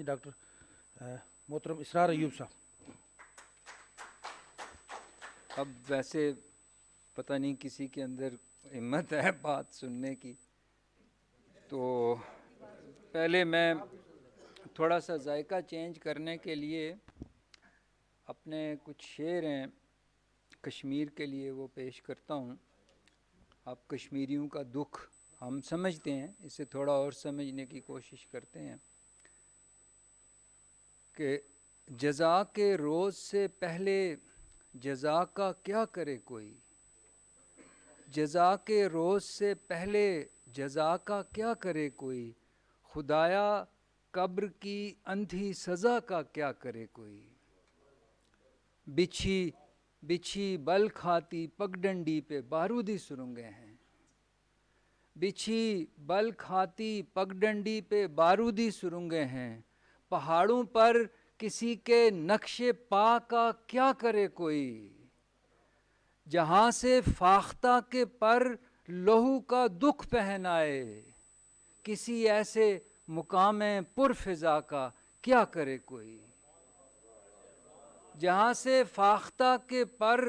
Doctor محترم اسرار ایوب صاحب. اب ویسے پتہ نہیں کسی کے اندر ہمت ہے بات سننے کی، تو پہلے میں تھوڑا سا ذائقہ چینج کرنے کے لیے اپنے کچھ شعر ہیں کشمیر کے لیے وہ پیش کرتا ہوں. آپ کشمیریوں کا دکھ ہم سمجھتے ہیں، اسے تھوڑا اور سمجھنے کی کوشش کرتے ہیں کہ جزا کے روز سے پہلے جزا کا کیا کرے کوئی، جزا کے روز سے پہلے جزا کا کیا کرے کوئی، خدایا قبر کی اندھی سزا کا کیا کرے کوئی. بچھی بچھی بل کھاتی پگڈنڈی پہ بارودی سرنگیں ہیں، بچھی بل کھاتی پگڈنڈی پہ بارودی سرنگیں ہیں، پہاڑوں پر کسی کے نقش پا کا کیا کرے کوئی، جہاں سے فاختہ کے پر لہو کا دکھ پہنائے، کسی ایسے مقام پر فضا کا کیا کرے کوئی. جہاں سے فاختہ کے پر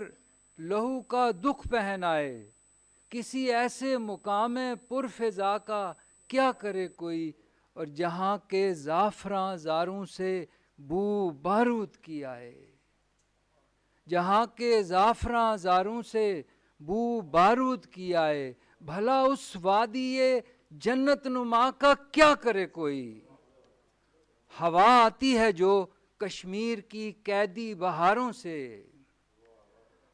لہو کا دکھ پہنائے، کسی ایسے مقام پر فضا کا کیا کرے کوئی، اور جہاں کے زعفراں زاروں سے بو بارود کی آئے، جہاں کے زعفراں زاروں سے بو بارود کی آئے، بھلا اس وادی جنت نما کا کیا کرے کوئی. ہوا آتی ہے جو کشمیر کی قیدی بہاروں سے،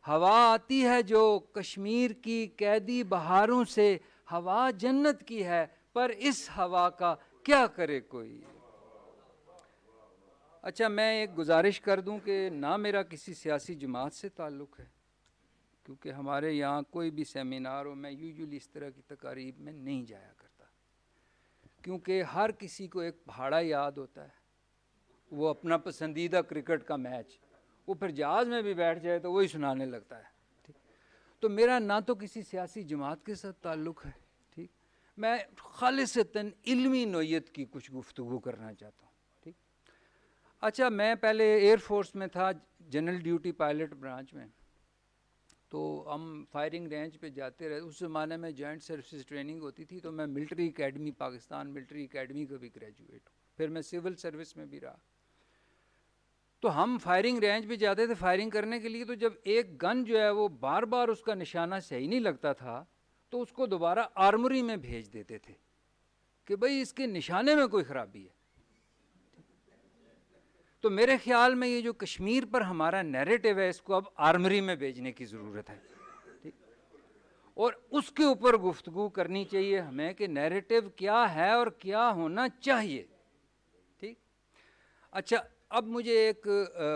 ہوا آتی ہے جو کشمیر کی قیدی بہاروں سے، ہوا جنت کی ہے پر اس ہوا کا کیا کرے کوئی. اچھا، میں ایک گزارش کر دوں کہ نہ میرا کسی سیاسی جماعت سے تعلق ہے، کیونکہ ہمارے یہاں کوئی بھی سیمینار ہو میں یوزولی اس طرح کی تقاریب میں نہیں جایا کرتا، کیونکہ ہر کسی کو ایک پہاڑا یاد ہوتا ہے، وہ اپنا پسندیدہ کرکٹ کا میچ، وہ پھر جہاز میں بھی بیٹھ جائے تو وہی سنانے لگتا ہے. ٹھیک، تو میرا نہ تو کسی سیاسی جماعت کے ساتھ تعلق ہے، ٹھیک، میں خالصتاً علمی نوعیت کی کچھ گفتگو کرنا چاہتا ہوں. ٹھیک، اچھا، میں پہلے ایئر فورس میں تھا، جنرل ڈیوٹی پائلٹ برانچ میں، تو ہم فائرنگ رینج پہ جاتے رہے. اس زمانے میں جوائنٹ سروسز ٹریننگ ہوتی تھی، تو میں military academy Pakistan military academy کا بھی گریجویٹ ہوں، پھر میں سول سروس میں بھی رہا. تو ہم فائرنگ رینج پہ جاتے تھے فائرنگ کرنے کے لیے، تو جب ایک گن جو ہے وہ بار بار اس کا نشانہ صحیح نہیں لگتا تھا تو اس کو دوبارہ آرمری میں بھیج دیتے تھے کہ بھئی اس کے نشانے میں کوئی خرابی ہے. تو میرے خیال میں یہ جو کشمیر پر ہمارا نیریٹو ہے، اس کو اب آرمری میں بھیجنے کی ضرورت ہے، اور اس کے اوپر گفتگو کرنی چاہیے ہمیں کہ نیریٹو کیا ہے اور کیا ہونا چاہیے. ٹھیک، اچھا، اب مجھے ایک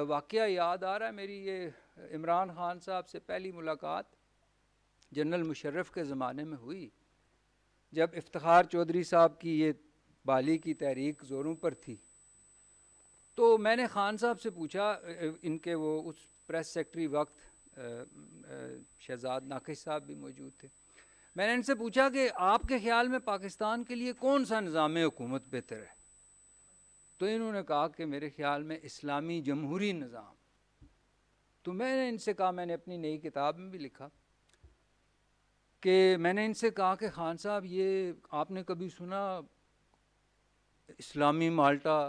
واقعہ یاد آ رہا ہے. میری یہ عمران خان صاحب سے پہلی ملاقات جنرل مشرف کے زمانے میں ہوئی، جب افتخار چودھری صاحب کی یہ بالی کی تحریک زوروں پر تھی. تو میں نے خان صاحب سے پوچھا، ان کے وہ اس پریس سیکٹری وقت شہزاد ناقص صاحب بھی موجود تھے، میں نے ان سے پوچھا کہ آپ کے خیال میں پاکستان کے لیے کون سا نظام حکومت بہتر ہے؟ تو انہوں نے کہا کہ میرے خیال میں اسلامی جمہوری نظام. تو میں نے ان سے کہا، میں نے اپنی نئی کتاب میں بھی لکھا کہ میں نے ان سے کہا کہ خان صاحب، یہ آپ نے کبھی سنا اسلامی مالٹا،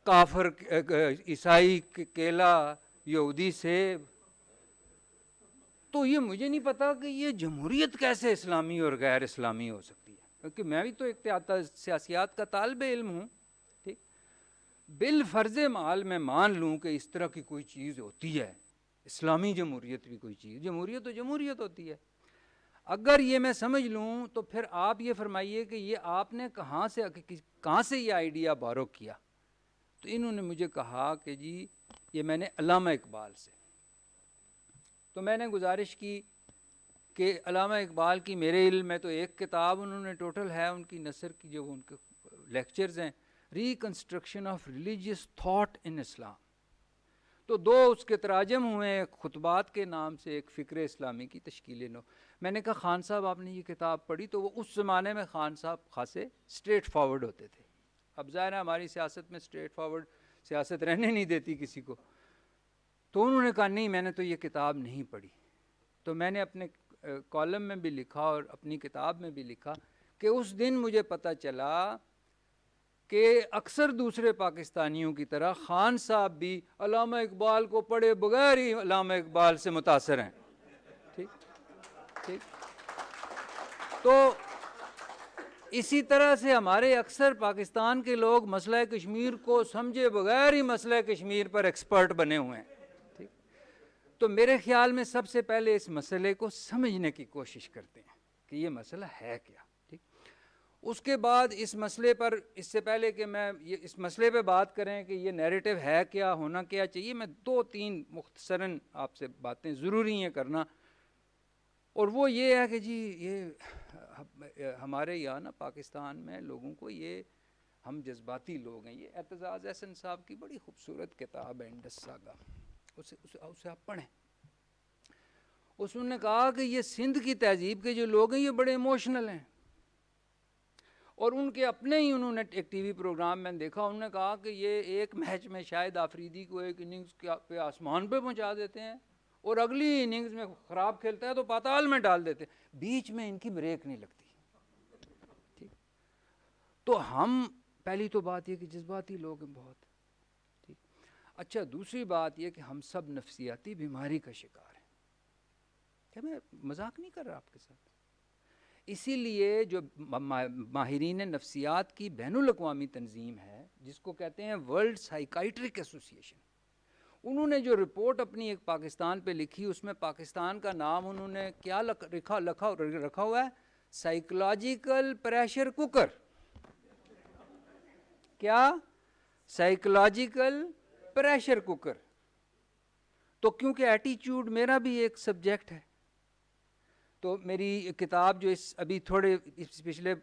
کافر عیسائی کیلا، یہودی سیب؟ تو یہ مجھے نہیں پتا کہ یہ جمہوریت کیسے اسلامی اور غیر اسلامی ہو سکتی ہے، کیونکہ میں بھی تو ایک سیاسیات کا طالب علم ہوں. ٹھیک، بالفرض محال میں مان لوں کہ اس طرح کی کوئی چیز ہوتی ہے، اسلامی جمہوریت بھی کوئی چیز، جمہوریت تو جمہوریت ہوتی ہے. اگر یہ میں سمجھ لوں تو پھر آپ یہ فرمائیے کہ یہ آپ نے کہاں سے یہ آئیڈیا بارو کیا؟ تو انہوں نے مجھے کہا کہ جی یہ میں نے علامہ اقبال سے. تو میں نے گزارش کی کہ علامہ اقبال کی میرے علم میں تو ایک کتاب انہوں نے ٹوٹل ہے ان کی نثر کی، جو ان کے لیکچرز ہیں، reconstruction of religious thought in Islam. تو دو اس کے تراجم ہوئے، ایک خطبات کے نام سے، ایک فکر اسلامی کی تشکیل نو. میں نے کہا خان صاحب آپ نے یہ کتاب پڑھی؟ تو وہ اس زمانے میں خان صاحب خاصے اسٹریٹ فارورڈ ہوتے تھے. اب ظاہر ہے ہماری سیاست میں اسٹریٹ فارورڈ سیاست رہنے نہیں دیتی کسی کو. تو انہوں نے کہا نہیں میں نے تو یہ کتاب نہیں پڑھی. تو میں نے اپنے کالم میں بھی لکھا اور اپنی کتاب میں بھی لکھا کہ اس دن مجھے پتہ چلا کہ اکثر دوسرے پاکستانیوں کی طرح خان صاحب بھی علامہ اقبال کو پڑھے بغیر ہی علامہ اقبال سے متاثر ہیں. ٹھیک. تو اسی طرح سے ہمارے اکثر پاکستان کے لوگ مسئلہ کشمیر کو سمجھے بغیر ہی مسئلہ کشمیر پر ایکسپرٹ بنے ہوئے ہیں. ٹھیک. تو میرے خیال میں سب سے پہلے اس مسئلے کو سمجھنے کی کوشش کرتے ہیں کہ یہ مسئلہ ہے کیا. ٹھیک. اس کے بعد اس مسئلے پر، اس سے پہلے کہ میں اس مسئلے پہ بات کریں کہ یہ نیریٹو ہے کیا، ہونا کیا چاہیے، میں 2-3 مختصراً آپ سے باتیں ضروری ہیں کرنا. اور وہ یہ ہے کہ جی یہ ہمارے یہاں نا پاکستان میں لوگوں کو یہ ہم جذباتی لوگ ہیں. یہ اعتزاز احسن صاحب کی بڑی خوبصورت کتاب ہے انڈس ساگا، اسے آپ پڑھیں. اس نے کہا کہ یہ سندھ کی تہذیب کے جو لوگ ہیں یہ بڑے ایموشنل ہیں. اور ان کے اپنے ہی انہوں نے ایک ٹی وی پروگرام میں دیکھا، انہوں نے کہا کہ یہ ایک میچ میں شاہد آفریدی کو ایک اننگز پہ آسمان پہ پہنچا دیتے ہیں اور اگلی اننگز میں خراب کھیلتا ہے تو پاتال میں ڈال دیتے ہیں، بیچ میں ان کی بریک نہیں لگتی. ٹھیک. تو ہم پہلی تو بات یہ کہ جذباتی لوگ ہیں بہت. ٹھیک. اچھا دوسری بات یہ کہ ہم سب نفسیاتی بیماری کا شکار ہیں. کیا میں مذاق نہیں کر رہا آپ کے ساتھ؟ اسی لیے جو ماہرین نفسیات کی بین الاقوامی تنظیم ہے جس کو کہتے ہیں ورلڈ سائیکائٹرک ایسوسی ایشن، انہوں نے جو رپورٹ اپنی ایک پاکستان پہ لکھی، اس میں پاکستان کا نام انہوں نے کیا رکھا ہوا ہے؟ Psychological pressure cooker. کیا؟ Psychological pressure cooker. تو کیونکہ ایٹیچیوڈ میرا بھی ایک سبجیکٹ ہے، تو میری کتاب جو ابھی تھوڑے پچھلے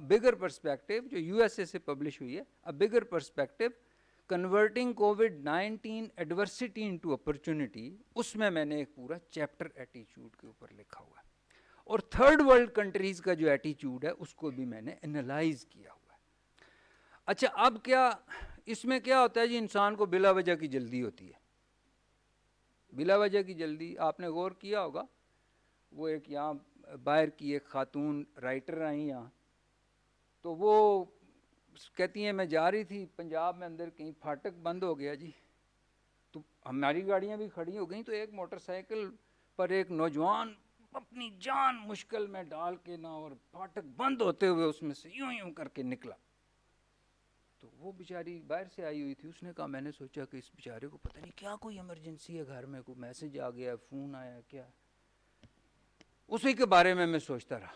بگر پرسپیکٹو جو یو ایس اے سے پبلش ہوئی ہے، بگر پرسپیکٹو کنورٹنگ کووڈ-19 ایڈورسٹی انٹو اپرچونٹی، اس میں نے ایک پورا چیپٹر ایٹیچیوڈ کے اوپر لکھا ہوا ہے. اور تھرڈ ورلڈ کنٹریز کا جو ایٹیچیوڈ ہے اس کو بھی میں نے انالائز کیا ہوا ہے. اچھا اب کیا اس میں کیا ہوتا ہے جی؟ انسان کو بلا وجہ کی جلدی ہوتی ہے. بلا وجہ کی جلدی آپ نے غور کیا ہوگا. وہ ایک یہاں باہر کی ایک خاتون رائٹر آئیں یہاں، تو وہ کہتی ہیں میں جا رہی تھی پنجاب میں اندر کہیں، پھاٹک بند ہو گیا جی، تو ہماری گاڑیاں بھی کھڑی ہو گئیں، تو ایک موٹر سائیکل پر ایک نوجوان اپنی جان مشکل میں ڈال کے نا اور پھاٹک بند ہوتے ہوئے اس میں سے یوں کر کے نکلا. تو وہ بیچاری باہر سے آئی ہوئی تھی، اس نے کہا میں نے سوچا کہ اس بیچارے کو پتہ نہیں کیا کوئی ایمرجنسی ہے، گھر میں کوئی میسج آ گیا، فون آیا کیا، اسی کے بارے میں سوچتا رہا.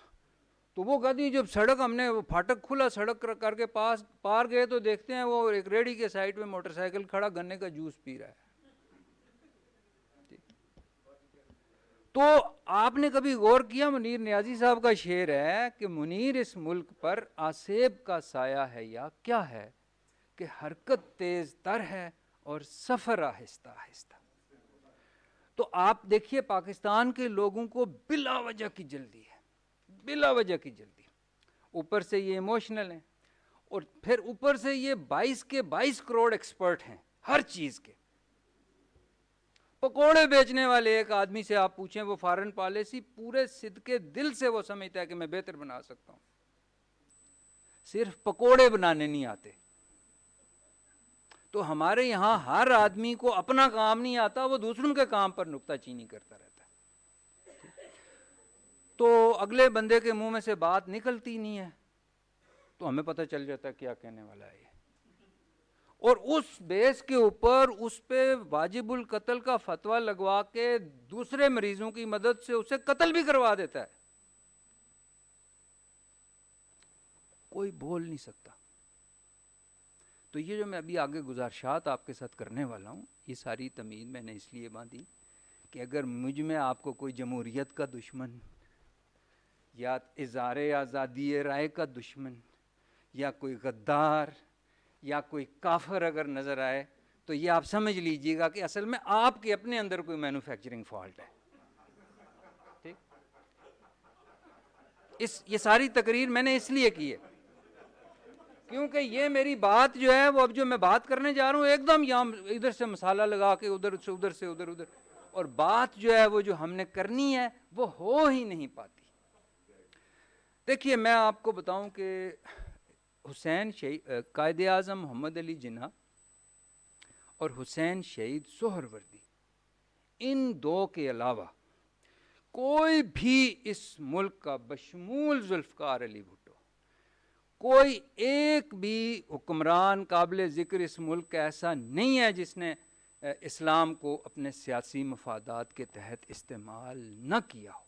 تو وہ کہتی جب سڑک ہم نے وہ پھاٹک کھلا سڑک کر کے پار گئے تو دیکھتے ہیں وہ ایک ریڑھی کے سائڈ میں موٹر سائیکل کھڑا گنے کا جوس پی رہا ہے. تو آپ نے کبھی غور کیا، منیر نیازی صاحب کا شعر ہے کہ منیر اس ملک پر آسیب کا سایہ ہے یا کیا ہے، کہ حرکت تیز تر ہے اور سفر آہستہ آہستہ. تو آپ دیکھیے پاکستان کے لوگوں کو بلا وجہ کی جلدی ہے، بلا وجہ کی جلدی. اوپر سے یہ ایموشنل ہیں، اور پھر اوپر سے یہ 22 کروڑ ایکسپرٹ ہیں ہر چیز کے. پکوڑے بیچنے والے ایک آدمی سے آپ پوچھیں، وہ فارن پالیسی پورے صدقے دل سے وہ سمجھتا ہے کہ میں بہتر بنا سکتا ہوں، صرف پکوڑے بنانے نہیں آتے. تو ہمارے یہاں ہر آدمی کو اپنا کام نہیں آتا، وہ دوسروں کے کام پر نکتہ چینی کرتا رہتا ہے. تو اگلے بندے کے منہ میں سے بات نکلتی نہیں ہے تو ہمیں پتہ چل جاتا ہے کیا کہنے والا ہے یہ. اور اس بیس کے اوپر اس پہ واجب القتل کا فتویٰ لگوا کے دوسرے مریضوں کی مدد سے اسے قتل بھی کروا دیتا ہے. کوئی بول نہیں سکتا. تو یہ جو میں ابھی آگے گزارشات آپ کے ساتھ کرنے والا ہوں، یہ ساری تمہید میں نے اس لیے باندھی کہ اگر مجھ میں آپ کو کوئی جمہوریت کا دشمن یا اظہار آزادی رائے کا دشمن یا کوئی غدار یا کوئی کافر اگر نظر آئے تو یہ آپ سمجھ لیجئے گا کہ اصل میں آپ کے اپنے اندر کوئی مینوفیکچرنگ فالٹ ہے. ٹھیک. یہ ساری تقریر میں نے اس لیے کی ہے کیونکہ یہ میری بات جو ہے وہ اب جو میں بات کرنے جا رہا ہوں ایک دم یہاں ادھر سے مسالہ لگا کے ادھر سے ادھر اور بات جو ہے وہ جو ہم نے کرنی ہے وہ ہو ہی نہیں پاتی. دیکھیے میں آپ کو بتاؤں کہ حسین قائد اعظم محمد علی جناح اور حسین شہید سہروردی، ان دو کے علاوہ کوئی بھی اس ملک کا بشمول ذوالفقار علی بھٹو کوئی ایک بھی حکمران قابل ذکر اس ملک کا ایسا نہیں ہے جس نے اسلام کو اپنے سیاسی مفادات کے تحت استعمال نہ کیا ہو.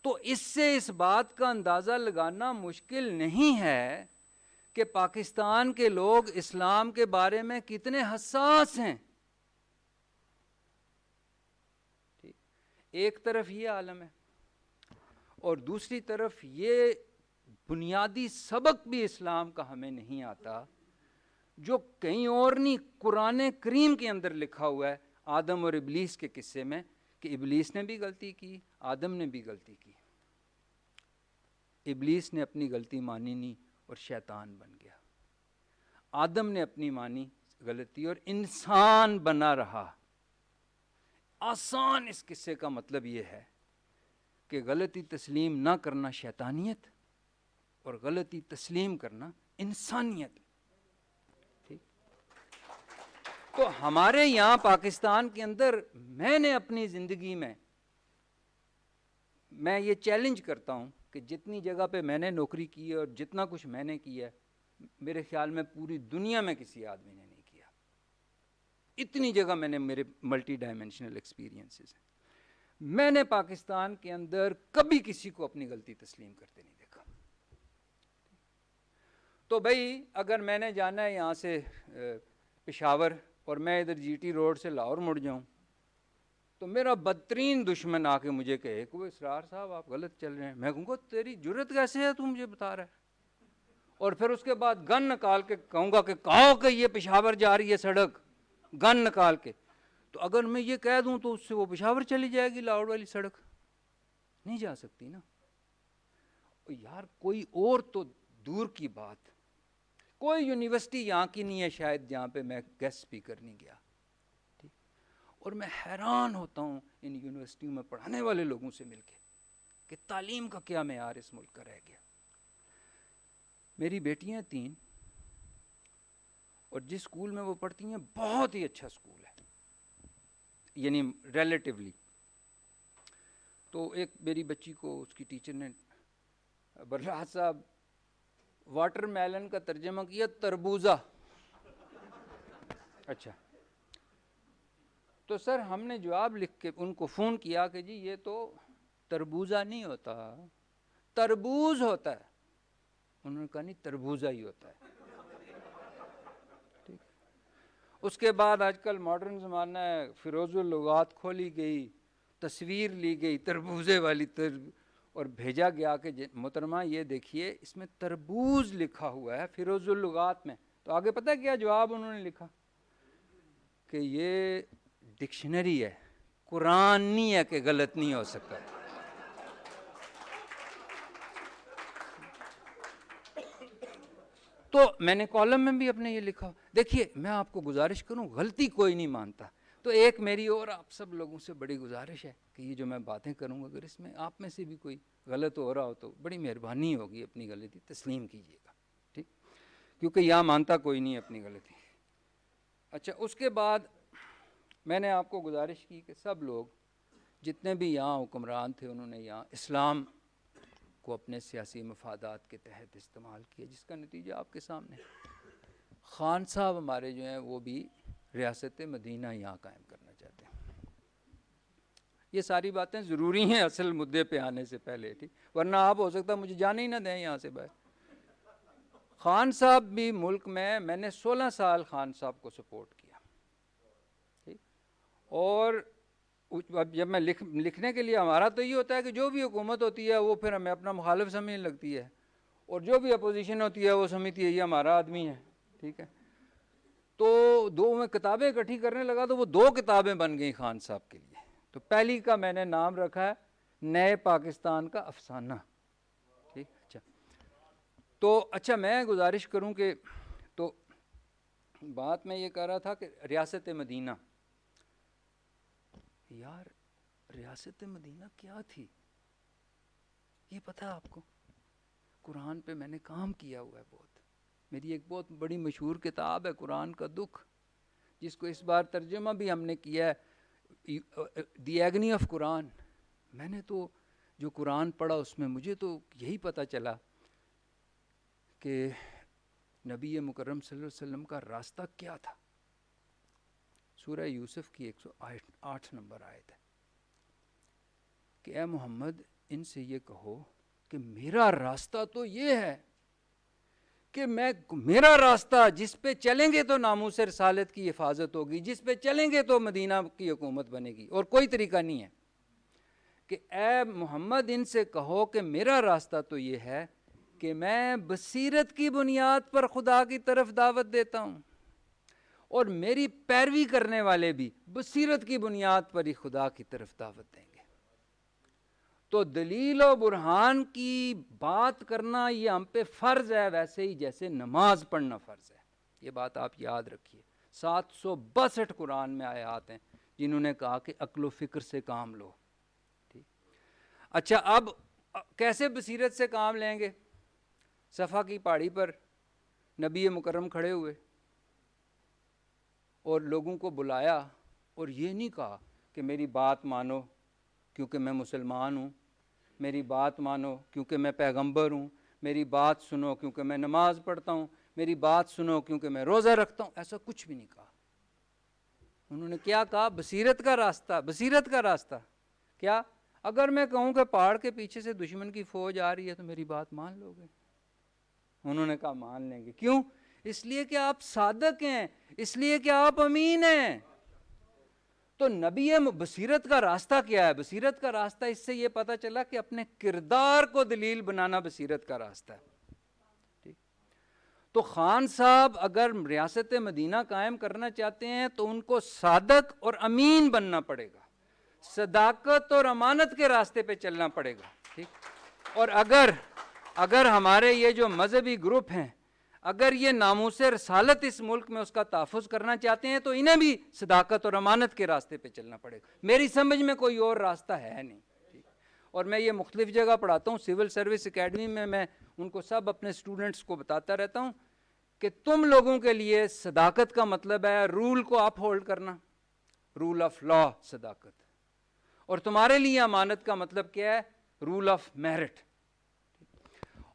تو اس سے اس بات کا اندازہ لگانا مشکل نہیں ہے کہ پاکستان کے لوگ اسلام کے بارے میں کتنے حساس ہیں. ایک طرف یہ عالم ہے اور دوسری طرف یہ بنیادی سبق بھی اسلام کا ہمیں نہیں آتا جو کہیں اور نہیں قرآن کریم کے اندر لکھا ہوا ہے آدم اور ابلیس کے قصے میں کہ ابلیس نے بھی غلطی کی، آدم نے بھی غلطی کی. ابلیس نے اپنی غلطی مانی نہیں اور شیطان بن گیا. آدم نے اپنی مانی غلطی اور انسان بنا رہا. آسان اس قصے کا مطلب یہ ہے کہ غلطی تسلیم نہ کرنا شیطانیت اور غلطی تسلیم کرنا انسانیت. ٹھیک. تو ہمارے یہاں پاکستان کے اندر میں نے اپنی زندگی میں یہ چیلنج کرتا ہوں کہ جتنی جگہ پہ میں نے نوکری کی ہے اور جتنا کچھ میں نے کیا ہے میرے خیال میں پوری دنیا میں کسی آدمی نے نہیں کیا. اتنی جگہ میں نے میرے ملٹی ڈائمینشنل ایکسپیرینسز ہیں. میں نے پاکستان کے اندر کبھی کسی کو اپنی غلطی تسلیم کرتے نہیں دیکھا. تو بھائی اگر میں نے جانا ہے یہاں سے پشاور اور میں ادھر جی ٹی روڈ سے لاہور مڑ جاؤں تو میرا بدترین دشمن آ کے مجھے کہے کہ وہ اسرار صاحب آپ غلط چل رہے ہیں. میں کہوں گا تیری جرت کیسے ہے تو مجھے بتا رہا ہے. اور پھر اس کے بعد گن نکال کے کہوں گا کہ کہو کہ یہ پشاور جا رہی ہے سڑک، گن نکال کے. تو اگر میں یہ کہہ دوں تو اس سے وہ پشاور چلی جائے گی لاہور والی سڑک، نہیں جا سکتی نا. یار کوئی اور تو دور کی بات، کوئی یونیورسٹی یہاں کی نہیں ہے شاید جہاں پہ میں گیسٹ اسپیکر نہیں گیا. اور میں حیران ہوتا ہوں ان یونیورسٹیوں میں پڑھانے والے لوگوں سے مل کے کہ تعلیم کا کیا معیار اس ملک کا رہ گیا. میری بیٹیاں 3 اور جس اسکول میں وہ پڑھتی ہیں بہت ہی اچھا اسکول ہے یعنی ریلیٹیولی. تو ایک میری بچی کو اس کی ٹیچر نے برلاحظ صاحب واٹر میلن کا ترجمہ کیا تربوزہ. اچھا تو سر ہم نے جواب لکھ کے ان کو فون کیا کہ جی یہ تو تربوزہ نہیں ہوتا، تربوز ہوتا ہے. انہوں نے کہا نہیں تربوزہ ہی ہوتا ہے. ٹھیک. اس کے بعد آج کل ماڈرن زمانہ ہے، فیروز اللغات کھولی گئی، تصویر لی گئی تربوزے والی اور بھیجا گیا کہ محترمہ یہ دیکھیے اس میں تربوز لکھا ہوا ہے فیروز اللغات میں. تو آگے پتہ کیا جواب انہوں نے لکھا کہ یہ ڈکشنری ہے، قرآن نہیں ہے کہ غلط نہیں ہو سکتا. تو میں نے کالم میں بھی اپنے یہ لکھا. دیکھیے میں آپ کو گزارش کروں، غلطی کوئی نہیں مانتا. تو ایک میری اور آپ سب لوگوں سے بڑی گزارش ہے کہ یہ جو میں باتیں کروں گا اگر اس میں آپ میں سے بھی کوئی غلط ہو رہا ہو تو بڑی مہربانی ہوگی اپنی غلطی تسلیم کیجیے گا. ٹھیک. کیونکہ یہاں مانتا کوئی نہیں اپنی غلطی. اچھا اس کے بعد میں نے آپ کو گزارش کی کہ سب لوگ جتنے بھی یہاں حکمران تھے انہوں نے یہاں اسلام کو اپنے سیاسی مفادات کے تحت استعمال کیا، جس کا نتیجہ آپ کے سامنے. خان صاحب ہمارے جو ہیں وہ بھی ریاست مدینہ یہاں قائم کرنا چاہتے ہیں. یہ ساری باتیں ضروری ہیں اصل مدعے پہ آنے سے پہلے. ٹھیک. ورنہ آپ ہو سکتا مجھے جانے ہی نہ دیں یہاں سے باہر. خان صاحب بھی ملک میں نے 16 سال خان صاحب کو سپورٹ کیا. ٹھیک. اور جب میں لکھنے کے لیے ہمارا تو یہ ہوتا ہے کہ جو بھی حکومت ہوتی ہے وہ پھر ہمیں اپنا مخالف سمجھنے لگتی ہے اور جو بھی اپوزیشن ہوتی ہے وہ سمجھتی ہے یہ ہمارا آدمی ہے. ٹھیک ہے. تو میں کتابیں اکٹھی کرنے لگا تو وہ 2 کتابیں بن گئیں خان صاحب کے لیے. تو پہلی کا میں نے نام رکھا ہے نئے پاکستان کا افسانہ. ٹھیک. اچھا تو اچھا میں گزارش کروں کہ تو بات میں یہ کر رہا تھا کہ ریاست مدینہ، یار ریاست مدینہ کیا تھی یہ پتہ ہے آپ کو؟ قرآن پہ میں نے کام کیا ہوا ہے بہت، میری ایک بہت بڑی مشہور کتاب ہے قرآن کا دکھ، جس کو اس بار ترجمہ بھی ہم نے کیا ہے، دی ایگنی آف قرآن۔ میں نے تو جو قرآن پڑھا اس میں مجھے تو یہی پتہ چلا کہ نبی مکرم صلی اللہ علیہ وسلم کا راستہ کیا تھا۔ سورہ یوسف کی 108 نمبر آیت ہے کہ اے محمد ان سے یہ کہو کہ میرا راستہ تو یہ ہے کہ میرا راستہ جس پہ چلیں گے تو ناموس رسالت کی حفاظت ہوگی، جس پہ چلیں گے تو مدینہ کی حکومت بنے گی، اور کوئی طریقہ نہیں ہے۔ کہ اے محمد ان سے کہو کہ میرا راستہ تو یہ ہے کہ میں بصیرت کی بنیاد پر خدا کی طرف دعوت دیتا ہوں، اور میری پیروی کرنے والے بھی بصیرت کی بنیاد پر ہی خدا کی طرف دعوت دیں گے۔ تو دلیل و برہان کی بات کرنا یہ ہم پہ فرض ہے، ویسے ہی جیسے نماز پڑھنا فرض ہے۔ یہ بات آپ یاد رکھیے۔ 762 قرآن میں آیات ہیں جنہوں نے کہا کہ عقل و فکر سے کام لو۔ ٹھیک، اچھا اب کیسے بصیرت سے کام لیں گے؟ صفا کی پہاڑی پر نبی مکرم کھڑے ہوئے اور لوگوں کو بلایا، اور یہ نہیں کہا کہ میری بات مانو کیونکہ میں مسلمان ہوں، میری بات مانو کیونکہ میں پیغمبر ہوں، میری بات سنو کیونکہ میں نماز پڑھتا ہوں، میری بات سنو کیونکہ میں روزہ رکھتا ہوں، ایسا کچھ بھی نہیں کہا۔ انہوں نے کیا کہا؟ بصیرت کا راستہ، بصیرت کا راستہ کیا؟ اگر میں کہوں کہ پہاڑ کے پیچھے سے دشمن کی فوج آ رہی ہے تو میری بات مان لو گے؟ انہوں نے کہا مان لیں گے۔ کیوں؟ اس لیے کہ آپ صادق ہیں، اس لیے کہ آپ امین ہیں۔ تو نبی بصیرت کا راستہ کیا ہے؟ بصیرت کا راستہ اس سے یہ پتہ چلا کہ اپنے کردار کو دلیل بنانا بصیرت کا راستہ ہے۔ ٹھیک، تو خان صاحب اگر ریاست مدینہ قائم کرنا چاہتے ہیں تو ان کو صادق اور امین بننا پڑے گا، صداقت اور امانت کے راستے پہ چلنا پڑے گا۔ ٹھیک، اور اگر ہمارے یہ جو مذہبی گروپ ہیں اگر یہ ناموس رسالت اس ملک میں اس کا تحفظ کرنا چاہتے ہیں تو انہیں بھی صداقت اور امانت کے راستے پہ چلنا پڑے گا۔ میری سمجھ میں کوئی اور راستہ ہے نہیں۔ اور میں یہ مختلف جگہ پڑھاتا ہوں، سول سروس اکیڈمی میں ان کو سب اپنے سٹوڈنٹس کو بتاتا رہتا ہوں کہ تم لوگوں کے لیے صداقت کا مطلب ہے رول کو اپ ہولڈ کرنا، رول آف لا صداقت، اور تمہارے لیے امانت کا مطلب کیا ہے؟ Rule of merit.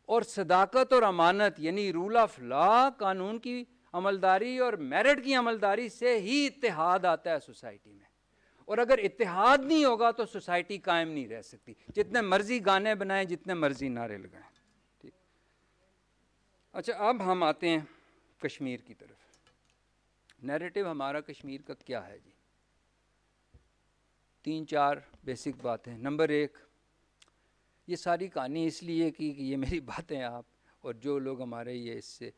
اور صداقت اور امانت یعنی رول آف لا، قانون کی عملداری اور میرٹ کی عملداری سے ہی اتحاد آتا ہے سوسائٹی میں، اور اگر اتحاد نہیں ہوگا تو سوسائٹی قائم نہیں رہ سکتی، جتنے مرضی گانے بنائیں، جتنے مرضی نعرے لگائیں۔ ٹھیک، اچھا اب ہم آتے ہیں کشمیر کی طرف۔ نیریٹو ہمارا کشمیر کا کیا ہے جی؟ 3-4 بیسک باتیں۔ نمبر 1، یہ ساری کہانی اس لیے کہ یہ میری باتیں آپ اور جو لوگ ہمارے یہ اس سے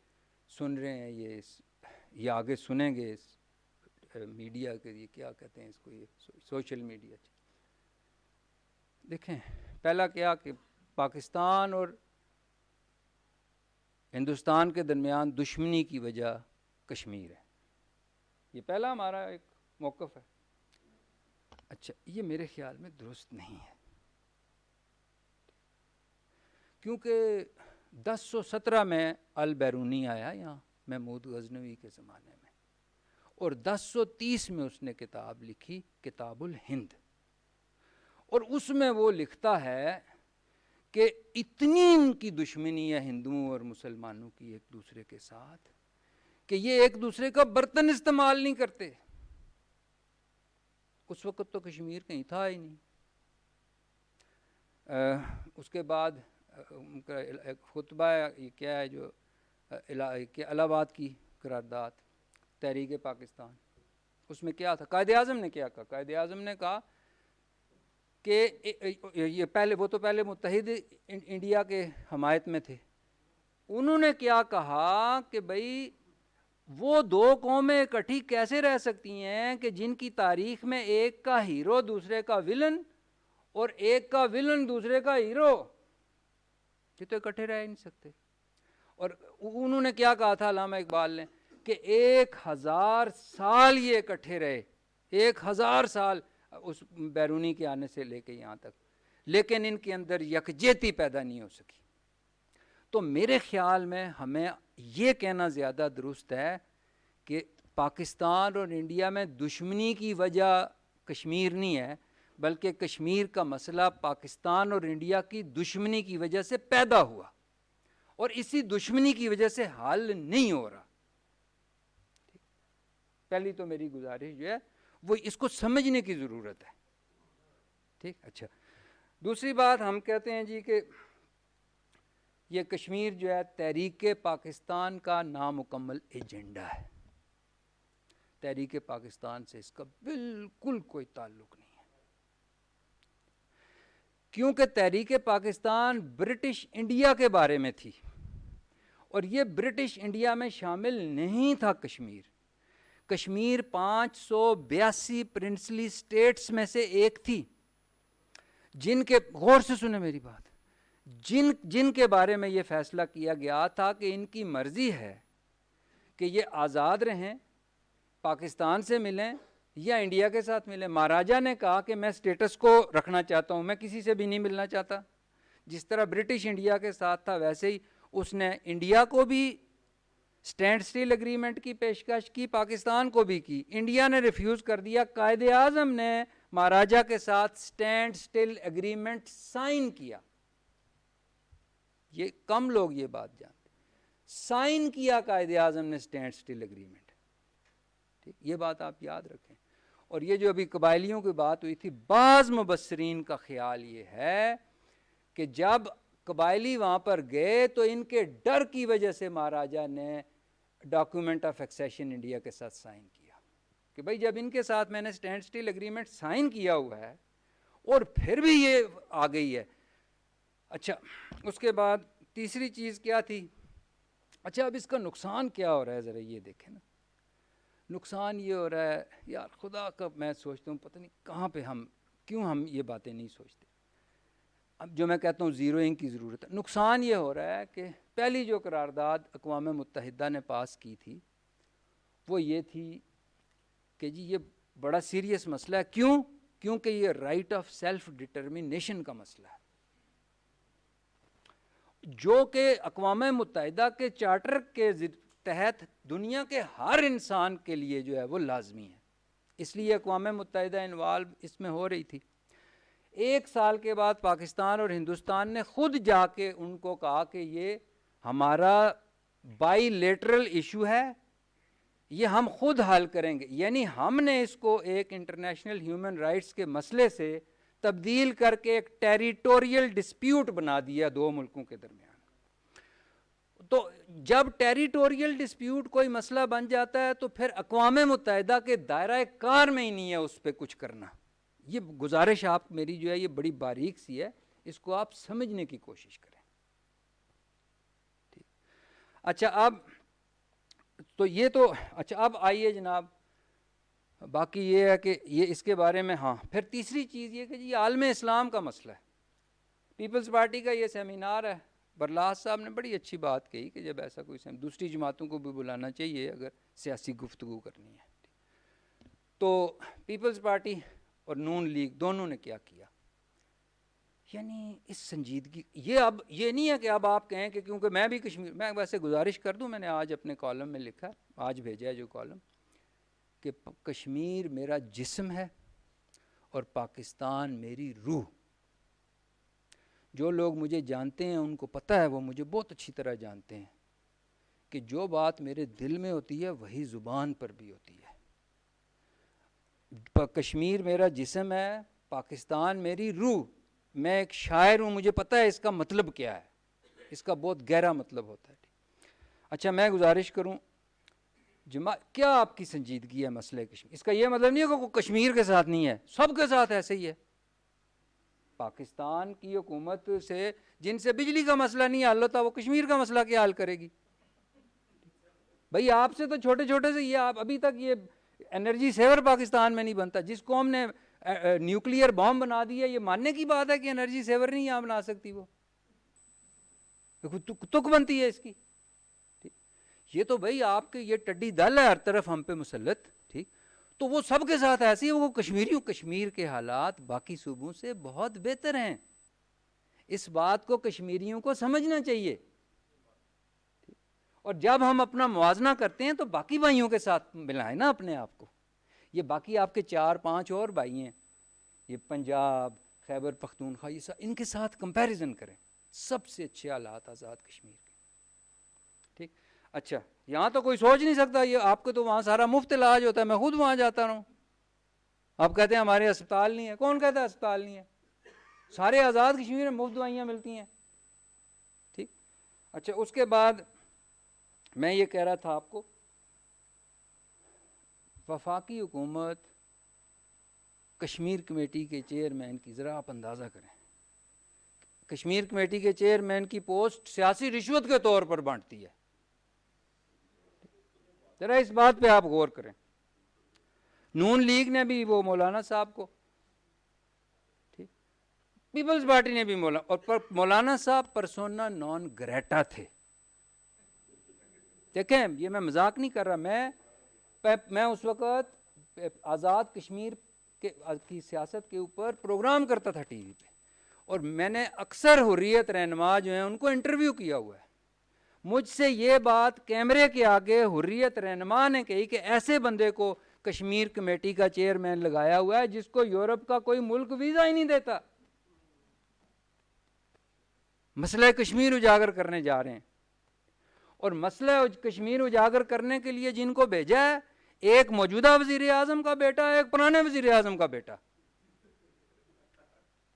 سن رہے ہیں، یہ آگے سنیں گے اس میڈیا کے، یہ کیا کہتے ہیں اس کو، یہ سوشل میڈیا۔ دیکھیں پہلا کیا کہ پاکستان اور ہندوستان کے درمیان دشمنی کی وجہ کشمیر ہے، یہ پہلا ہمارا ایک موقف ہے۔ اچھا یہ میرے خیال میں درست نہیں ہے، کیونکہ 1017 میں البیرونی آیا یہاں محمود غزنوی کے زمانے میں، اور 1030 میں اس نے کتاب لکھی کتاب الہند، اور اس میں وہ لکھتا ہے کہ اتنی ان کی دشمنی ہے ہندوؤں اور مسلمانوں کی ایک دوسرے کے ساتھ کہ یہ ایک دوسرے کا برتن استعمال نہیں کرتے۔ اس وقت تو کشمیر کہیں تھا ہی نہیں۔ اس کے بعد خطبہ یہ کیا ہے جو الہ آباد کی قرارداد تحریک پاکستان، اس میں کیا تھا؟ قائد اعظم نے کیا کہا؟ قائد اعظم نے کہا کہ یہ وہ تو پہلے متحد انڈیا کے حمایت میں تھے، انہوں نے کیا کہا کہ بھائی وہ دو قومیں اکٹھی کیسے رہ سکتی ہیں کہ جن کی تاریخ میں ایک کا ہیرو دوسرے کا ولن اور ایک کا ولن دوسرے کا ہیرو، یہ تو اکٹھے رہ نہیں سکتے۔ اور انہوں نے کیا کہا تھا علامہ اقبال نے کہ 1000 سال یہ اکٹھے رہے، 1000 سال اس بیرونی کے آنے سے لے کے یہاں تک، لیکن ان کے اندر یکجہتی پیدا نہیں ہو سکی. تو میرے خیال میں ہمیں یہ کہنا زیادہ درست ہے کہ پاکستان اور انڈیا میں دشمنی کی وجہ کشمیر نہیں ہے، بلکہ کشمیر کا مسئلہ پاکستان اور انڈیا کی دشمنی کی وجہ سے پیدا ہوا اور اسی دشمنی کی وجہ سے حل نہیں ہو رہا. پہلی تو میری گزارش جو ہے وہ اس کو سمجھنے کی ضرورت ہے. ٹھیک. اچھا، دوسری بات ہم کہتے ہیں جی کہ یہ کشمیر جو ہے تحریک پاکستان کا نامکمل ایجنڈا ہے. تحریک پاکستان سے اس کا بالکل کوئی تعلق نہیں ہے، کیونکہ تحریک پاکستان برٹش انڈیا کے بارے میں تھی اور یہ برٹش انڈیا میں شامل نہیں تھا. کشمیر 582 پرنسلی اسٹیٹس میں سے ایک تھی، جن کے، غور سے سنیں میری بات، جن کے بارے میں یہ فیصلہ کیا گیا تھا کہ ان کی مرضی ہے کہ یہ آزاد رہیں، پاکستان سے ملیں یا انڈیا کے ساتھ ملیں. مہاراجا نے کہا کہ میں اسٹیٹس کو رکھنا چاہتا ہوں، میں کسی سے بھی نہیں ملنا چاہتا. جس طرح برٹش انڈیا کے ساتھ تھا ویسے ہی اس نے انڈیا کو بھی اسٹینڈ سٹل اگریمنٹ کی پیشکش کی، پاکستان کو بھی کی. انڈیا نے ریفیوز کر دیا. قائد اعظم نے مہاراجا کے ساتھ اسٹینڈ سٹل اگریمنٹ سائن کیا. یہ کم لوگ یہ بات جانتے، سائن کیا قائد اعظم نے اسٹینڈ سٹل اگریمنٹ. ٹھیک، یہ بات آپ یاد رکھیں. اور یہ جو ابھی قبائلیوں کی بات ہوئی تھی، بعض مبصرین کا خیال یہ ہے کہ جب قبائلی وہاں پر گئے تو ان کے ڈر کی وجہ سے مہاراجا نے ڈاکیومنٹ آف ایکسیشن انڈیا کے ساتھ سائن کیا کہ بھائی جب ان کے ساتھ میں نے اسٹینڈ سٹل اگریمنٹ سائن کیا ہوا ہے اور پھر بھی یہ آ گئی ہے. اچھا، اس کے بعد تیسری چیز کیا تھی؟ اچھا، اب اس کا نقصان کیا ہو رہا ہے، ذرا یہ دیکھیں نا. نقصان یہ ہو رہا ہے یار، خدا کا میں سوچتا ہوں پتہ نہیں کہاں پہ کیوں ہم یہ باتیں نہیں سوچتے. اب جو میں کہتا ہوں زیروئنگ کی ضرورت ہے. نقصان یہ ہو رہا ہے کہ پہلی جو قرارداد اقوام متحدہ نے پاس کی تھی وہ یہ تھی کہ جی یہ بڑا سیریس مسئلہ ہے. کیونکہ یہ رائٹ آف سیلف ڈٹرمنیشن کا مسئلہ ہے، جو کہ اقوام متحدہ کے چارٹر کے تحت دنیا کے ہر انسان کے لیے جو ہے وہ لازمی ہے. اس لیے اقوام متحدہ انوالو اس میں ہو رہی تھی. 1 سال کے بعد پاکستان اور ہندوستان نے خود جا کے ان کو کہا کہ یہ ہمارا بائی لیٹرل ایشو ہے، یہ ہم خود حل کریں گے. یعنی ہم نے اس کو ایک انٹرنیشنل ہیومن رائٹس کے مسئلے سے تبدیل کر کے ایک ٹیریٹوریل ڈسپیوٹ بنا دیا 2 ملکوں کے درمیان. تو جب ٹیریٹوریل ڈسپیوٹ کوئی مسئلہ بن جاتا ہے تو پھر اقوام متحدہ کے دائرہ کار میں ہی نہیں ہے اس پہ کچھ کرنا. یہ گزارش آپ میری جو ہے یہ بڑی باریک سی ہے، اس کو آپ سمجھنے کی کوشش کریں. ٹھیک. اچھا، اب تو یہ تو اچھا، اب آئیے جناب، باقی یہ ہے کہ یہ اس کے بارے میں. ہاں، پھر تیسری چیز یہ کہ جی عالم اسلام کا مسئلہ ہے. پیپلز پارٹی کا یہ سیمینار ہے، برلاس صاحب نے بڑی اچھی بات کہی کہ جب ایسا کوئی دوسری جماعتوں کو بھی بلانا چاہیے اگر سیاسی گفتگو کرنی ہے. تو پیپلز پارٹی اور نون لیگ دونوں نے کیا کیا، یعنی اس سنجیدگی، یہ اب یہ نہیں ہے کہ اب آپ کہیں کہ کیونکہ میں بھی کشمیر، میں ویسے گزارش کر دوں، میں نے آج اپنے کالم میں لکھا، آج بھیجا ہے جو کالم، کہ کشمیر میرا جسم ہے اور پاکستان میری روح. جو لوگ مجھے جانتے ہیں ان کو پتہ ہے، وہ مجھے بہت اچھی طرح جانتے ہیں کہ جو بات میرے دل میں ہوتی ہے وہی زبان پر بھی ہوتی ہے. کشمیر میرا جسم ہے، پاکستان میری روح. میں ایک شاعر ہوں، مجھے پتہ ہے اس کا مطلب کیا ہے، اس کا بہت گہرا مطلب ہوتا ہے. اچھا، میں گزارش کروں کیا آپ کی سنجیدگی ہے مسئلہ کشمیر؟ اس کا یہ مطلب نہیں ہے کہ کشمیر کے ساتھ نہیں ہے، سب کے ساتھ ایسے ہی ہے. پاکستان کی حکومت سے جن سے بجلی کا مسئلہ نہیں حل ہوتا، وہ کشمیر کا مسئلہ کیا حل کرے گی؟ بھئی آپ سے تو چھوٹے چھوٹے سے، یہ آپ ابھی تک یہ انرجی سیور پاکستان میں نہیں بنتا. جس قوم نے نیوکلیئر بام بنا دیا، یہ ماننے کی بات ہے کہ انرجی سیور نہیں یہاں بنا سکتی، وہ تک بنتی ہے اس کی. یہ تو بھائی آپ کے یہ ٹڈی دل ہے ہر طرف ہم پہ مسلط، ٹھیک، تو وہ سب کے ساتھ ایسے ہی، وہ کشمیر کے حالات باقی صوبوں سے بہت بہتر ہیں، اس بات کو کشمیریوں کو سمجھنا چاہیے. اور جب ہم اپنا موازنہ کرتے ہیں تو باقی بھائیوں کے ساتھ ملائیں نا اپنے آپ کو. یہ باقی آپ کے 4-5 اور بھائی ہیں، یہ پنجاب، خیبر پختونخوا، یہ ان کے ساتھ کمپیریزن کریں، سب سے اچھے حالات آزاد کشمیر کے. ٹھیک، اچھا یہاں تو کوئی سوچ نہیں سکتا، یہ آپ کو تو وہاں سارا مفت علاج ہوتا ہے، میں خود وہاں جاتا رہا ہوں. آپ کہتے ہیں ہمارے اسپتال نہیں ہے، کون کہتا ہے اسپتال نہیں ہے؟ سارے آزاد کشمیر میں مفت دوائیاں ملتی ہیں. ٹھیک، اچھا اس کے بعد میں یہ کہہ رہا تھا آپ کو، وفاقی حکومت کشمیر کمیٹی کے چیئرمین کی ذرا آپ اندازہ کریں، کشمیر کمیٹی کے چیئرمین کی پوسٹ سیاسی رشوت کے طور پر بانٹتی ہے. ذرا اس بات پہ آپ غور کریں. نون لیگ نے بھی وہ مولانا صاحب کو، ٹھیک، پیپلز پارٹی نے بھی مولانا صاحب پرسونا نان گریٹا تھے. دیکھیں یہ میں مذاق نہیں کر رہا، میں اس وقت آزاد کشمیر کی سیاست کے اوپر پروگرام کرتا تھا ٹی وی پہ، اور میں نے اکثر حریت رہنما جو ہیں ان کو انٹرویو کیا ہوا ہے. مجھ سے یہ بات کیمرے کے آگے حریت رہنما نے کہی کہ ایسے بندے کو کشمیر کمیٹی کا چیئرمین لگایا ہوا ہے جس کو یورپ کا کوئی ملک ویزا ہی نہیں دیتا. مسئلہ کشمیر اجاگر کرنے جا رہے ہیں، اور مسئلہ کشمیر اجاگر کرنے کے لیے جن کو بھیجا ہے، ایک موجودہ وزیر اعظم کا بیٹا، ایک پرانے وزیر اعظم کا بیٹا.